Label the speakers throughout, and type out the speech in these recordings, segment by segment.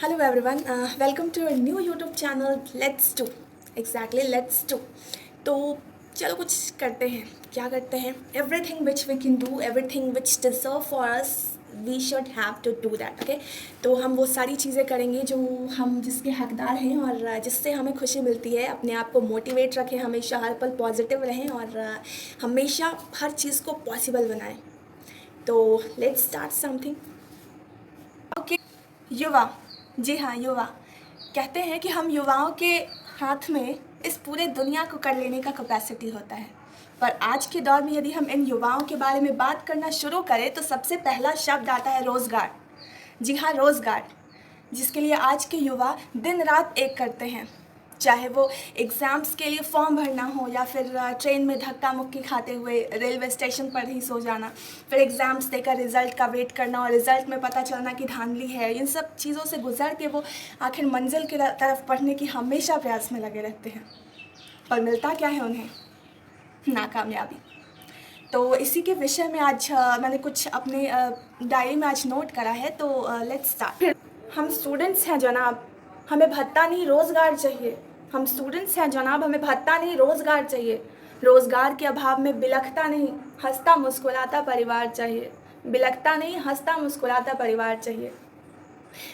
Speaker 1: Hello everyone, welcome to a new YouTube channel. Let's do exactly let's do. तो चलो कुछ करते हैं. क्या करते हैं? Everything which we can do, everything which deserve for us, we should have to do that. Okay? तो हम वो सारी चीज़ें करेंगे जो हम जिसके हकदार हैं और जिससे हमें खुशी मिलती है. अपने आप को मोटिवेट रखें, हमेशा हर पल पॉजिटिव रहें और हमेशा हर चीज़ को पॉसिबल बनाएं. तो लेट्स स्टार्ट समथिंग. ओके, युवा. जी हाँ, युवा. कहते हैं कि हम युवाओं के हाथ में इस पूरे दुनिया को कर लेने का कैपेसिटी होता है. पर आज के दौर में यदि हम इन युवाओं के बारे में बात करना शुरू करें तो सबसे पहला शब्द आता है रोज़गार. जी हाँ, रोज़गार, जिसके लिए आज के युवा दिन रात एक करते हैं. चाहे वो एग्ज़ाम्स के लिए फॉर्म भरना हो या फिर ट्रेन में धक्का मुक्की खाते हुए रेलवे स्टेशन पर ही सो जाना, फिर एग्ज़ाम्स देकर रिज़ल्ट का वेट करना और रिज़ल्ट में पता चलना कि धांधली है. इन सब चीज़ों से गुजर के वो आखिर मंजिल की तरफ बढ़ने की हमेशा प्रयास में लगे रहते हैं. और मिलता क्या है उन्हें? नाकामयाबी. तो इसी के विषय में आज मैंने कुछ अपने डायरी में आज नोट करा है. तो लेट्स स्टार्ट. हम स्टूडेंट्स हैं जनाब, हमें भत्ता नहीं रोज़गार चाहिए. हम स्टूडेंट्स हैं जनाब, हमें भत्ता नहीं रोज़गार चाहिए. रोज़गार के अभाव में बिलखता नहीं हंसता मुस्कुराता परिवार चाहिए. बिलखता नहीं हंसता मुस्कुराता परिवार चाहिए.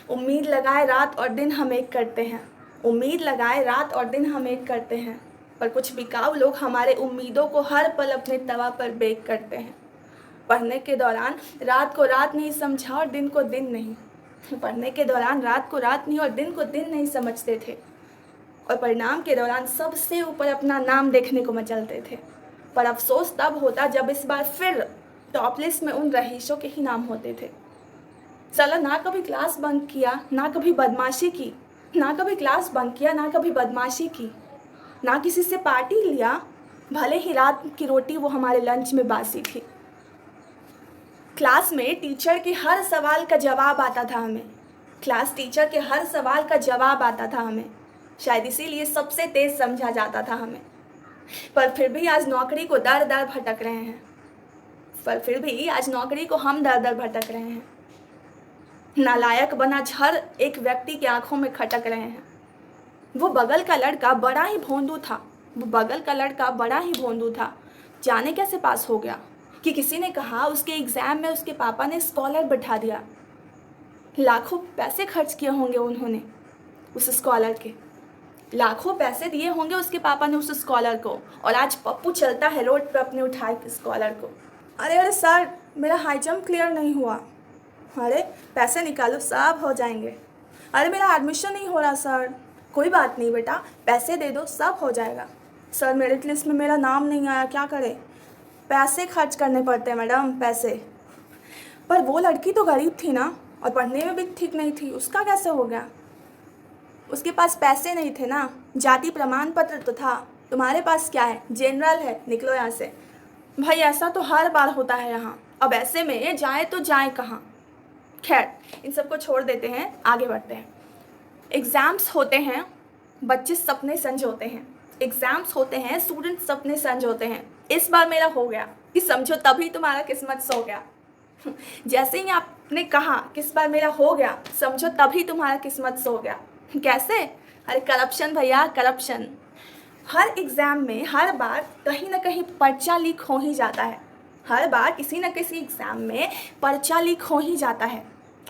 Speaker 1: उम्मीद लगाए रात और दिन हम एक करते हैं. उम्मीद लगाए रात और दिन हम एक करते हैं. पर कुछ बिकाऊ लोग हमारे उम्मीदों को हर पल अपने तवा पर बेक करते हैं. पढ़ने के दौरान रात को रात नहीं समझा और दिन को दिन नहीं. पढ़ने के दौरान रात को रात नहीं और दिन को दिन नहीं समझते थे. और परिणाम के दौरान सबसे ऊपर अपना नाम देखने को मचलते थे. पर अफसोस तब होता जब इस बार फिर टॉप लिस्ट में उन रहीशों के ही नाम होते थे. साला ना कभी क्लास बंक किया, ना कभी बदमाशी की. ना कभी क्लास बंक किया, ना कभी बदमाशी की. ना किसी से पार्टी लिया, भले ही रात की रोटी वो हमारे लंच में बासी थी. क्लास में टीचर के हर सवाल का जवाब आता था हमें. क्लास टीचर के हर सवाल का जवाब आता था हमें. शायद इसीलिए सबसे तेज समझा जाता था हमें. पर फिर भी आज नौकरी को दर दर भटक रहे हैं. पर फिर भी आज नौकरी को हम दर दर भटक रहे हैं. नालायक बना हर एक व्यक्ति की आंखों में खटक रहे हैं. वो बगल का लड़का बड़ा ही भोंदू था. वो बगल का लड़का बड़ा ही भोंदू था. जाने कैसे पास हो गया कि किसी ने कहा उसके एग्ज़ाम में उसके पापा ने स्कॉलर बैठा दिया. लाखों पैसे खर्च किए होंगे उन्होंने उस स्कॉलर के. लाखों पैसे दिए होंगे उसके पापा ने उस स्कॉलर को. और आज पप्पू चलता है रोड पर अपने उठाए स्कॉलर को. अरे अरे सर, मेरा हाई जंप क्लियर नहीं हुआ. अरे पैसे निकालो, सब हो जाएंगे. अरे मेरा एडमिशन नहीं हो रहा सर. कोई बात नहीं बेटा, पैसे दे दो, सब हो जाएगा. सर मेरिट लिस्ट में मेरा नाम नहीं आया, क्या करें? पैसे खर्च करने पड़ते हैं मैडम, पैसे. पर वो लड़की तो गरीब थी ना, और पढ़ने में भी ठीक नहीं थी, उसका कैसे हो गया? उसके पास पैसे नहीं थे ना. जाति प्रमाण पत्र तो था. तुम्हारे पास क्या है? जनरल है, निकलो यहाँ से. भाई ऐसा तो हर बार होता है यहाँ. अब ऐसे में जाए तो जाए कहाँ? खैर, इन सबको छोड़ देते हैं, आगे बढ़ते हैं. एग्ज़ाम्स होते हैं, बच्चे सपने संजोते हैं. एग्ज़ाम्स होते हैं, स्टूडेंट सपने संजोते हैं. इस बार मेरा हो गया कि समझो तभी तुम्हारा किस्मत सो गया. जैसे ही आपने कहा कि इस बार मेरा हो गया, समझो तभी तुम्हारा किस्मत सो गया. कैसे? अरे करप्शन भैया, करप्शन. हर एग्ज़ाम में हर बार कहीं ना कहीं पर्चा लीक हो ही जाता है. हर बार किसी न किसी एग्ज़ाम में पर्चा लीक हो ही जाता है.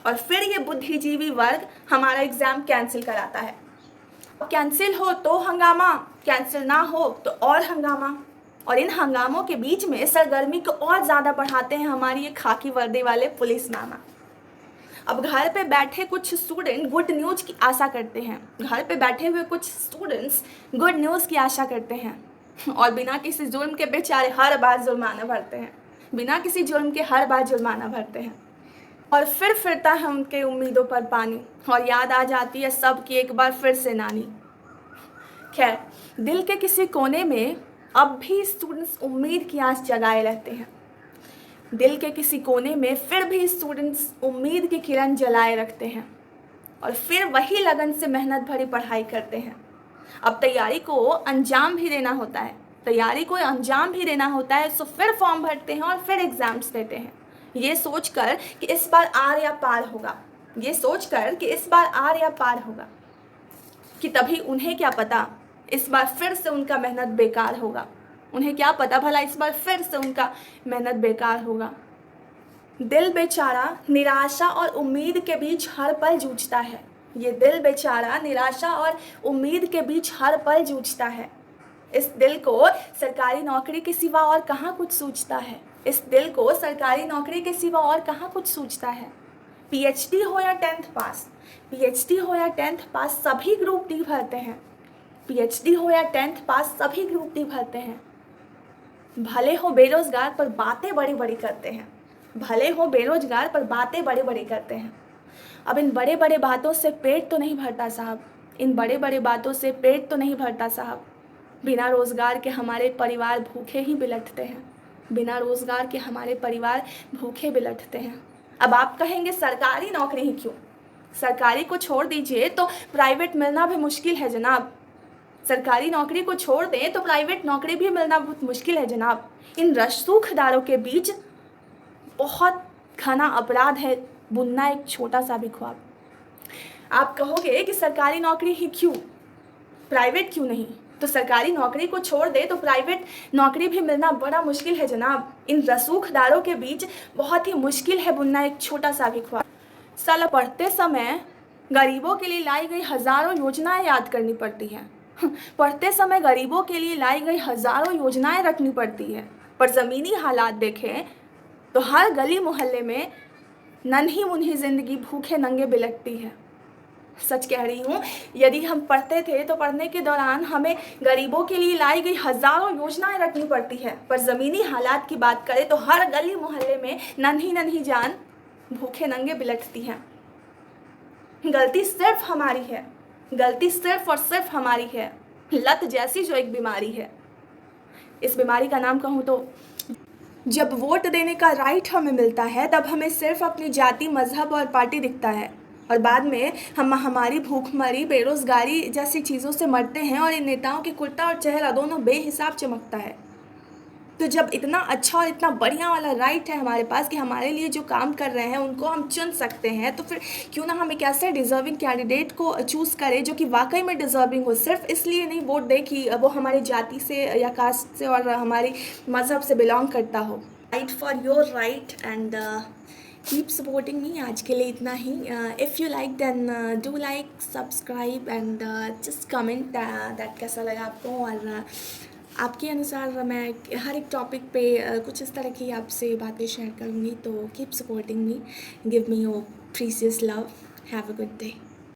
Speaker 1: और फिर ये बुद्धिजीवी वर्ग हमारा एग्ज़ाम कैंसिल कराता है. कैंसिल हो तो हंगामा, कैंसिल ना हो तो और हंगामा. और इन हंगामों के बीच में सरगर्मी को और ज़्यादा बढ़ाते हैं हमारी ये खाकी वर्दी वाले पुलिस मामा. अब घर पे बैठे कुछ स्टूडेंट गुड न्यूज़ की आशा करते हैं. घर पे बैठे हुए कुछ स्टूडेंट्स गुड न्यूज़ की आशा करते हैं. और बिना किसी जुर्म के बेचारे हर बार जुर्माना भरते हैं. बिना किसी जुर्म के हर बार जुर्माना भरते हैं. और फिर फिरता है उनके उम्मीदों पर पानी. और याद आ जाती है सबकी एक बार फिर से नानी. खैर, दिल के किसी कोने में अब भी स्टूडेंट्स उम्मीद की आस जगाए रहते हैं. दिल के किसी कोने में फिर भी स्टूडेंट्स उम्मीद की किरण जलाए रखते हैं. और फिर वही लगन से मेहनत भरी पढ़ाई करते हैं. अब तैयारी को अंजाम भी देना होता है. तैयारी को अंजाम भी देना होता है, तो फिर फॉर्म भरते हैं और फिर एग्ज़ाम्स देते हैं, ये सोचकर कि इस बार आर या पार होगा. ये सोचकर कि इस बार आर या पार होगा, कि तभी उन्हें क्या पता इस बार फिर से उनका मेहनत बेकार होगा। उन्हें क्या पता भला इस बार फिर से उनका मेहनत बेकार होगा। दिल बेचारा निराशा और उम्मीद के बीच हर पल जूझता है। ये दिल बेचारा निराशा और उम्मीद के बीच हर पल जूझता है। इस दिल को सरकारी नौकरी के सिवा और कहाँ कुछ सूझता है। इस दिल को सरकारी नौकरी के सिवा और कहाँ कुछ सूझता है। पीएचडी हो या 10th पास, पीएचडी हो या 10th पास सभी ग्रुप डी भरते हैं। पीएचडी हो या 10th पास सभी ग्रुप डी भरते हैं। भले हो बेरोजगार पर बातें बड़ी बड़ी करते हैं। भले हो बेरोजगार पर बातें बड़ी बड़ी करते हैं। अब इन बड़े बड़े बातों से पेट तो नहीं भरता साहब, इन बड़े बड़े बातों से पेट तो नहीं भरता साहब। बिना रोज़गार के हमारे परिवार भूखे ही बिलटते हैं। बिना रोज़गार के हमारे परिवार भूखे बिलटते हैं। अब आप कहेंगे सरकारी नौकरी ही क्यों? सरकारी को छोड़ दीजिए तो प्राइवेट मिलना भी मुश्किल है जनाब। सरकारी नौकरी को छोड़ दें तो प्राइवेट नौकरी भी मिलना बहुत मुश्किल है जनाब। इन रसूखदारों के बीच बहुत घना अपराध है बुनना एक छोटा सा भी ख्वाब। आप कहोगे कि सरकारी नौकरी ही क्यों, प्राइवेट क्यों नहीं? तो सरकारी नौकरी को छोड़ दे तो प्राइवेट नौकरी भी मिलना बड़ा मुश्किल है जनाब। इन रसूखदारों के बीच बहुत ही मुश्किल है बुनना एक छोटा सा भी ख्वाब। साला पढ़ते समय गरीबों के लिए लाई गई हज़ारों योजनाएं याद करनी पड़ती हैं। पढ़ते समय गरीबों के लिए लाई गई हज़ारों योजनाएं रखनी पड़ती है, पर ज़मीनी हालात देखें तो हर गली मोहल्ले में नन्ही मुन्ही ज़िंदगी भूखे नंगे बिलटती है। सच कह रही हूँ, यदि हम पढ़ते थे तो पढ़ने के दौरान हमें गरीबों के लिए लाई गई हज़ारों योजनाएं रखनी पड़ती है, पर ज़मीनी हालात की बात करें तो हर गली मोहल्ले में नन्ही नन्ही जान भूखे नंगे बिलटती हैं। गलती सिर्फ हमारी है, गलती सिर्फ और सिर्फ हमारी है। लत जैसी जो एक बीमारी है, इस बीमारी का नाम कहूँ तो जब वोट देने का राइट हमें मिलता है तब हमें सिर्फ अपनी जाति, मजहब और पार्टी दिखता है, और बाद में हम महामारी, भूखमरी, बेरोजगारी जैसी चीज़ों से मरते हैं और इन नेताओं के कुर्ता और चेहरा दोनों बेहिसाब चमकता है। तो जब इतना अच्छा और इतना बढ़िया वाला राइट है हमारे पास कि हमारे लिए जो काम कर रहे हैं उनको हम चुन सकते हैं, तो फिर क्यों ना हम एक ऐसे डिज़र्विंग कैंडिडेट को चूज़ करें जो कि वाकई में डिज़र्विंग हो। सिर्फ इसलिए नहीं वोट दे कि वो हमारी जाति से या कास्ट से और हमारी मज़हब से बिलोंग करता हो। Fight for your right and keep supporting me. आज के लिए इतना ही। If you like then do like, subscribe and just comment that कैसा लगा आपको। और आपके अनुसार मैं हर एक टॉपिक पे कुछ इस तरह की आपसे बातें शेयर करूँगी। तो keep supporting me, give me your precious love, have a good day.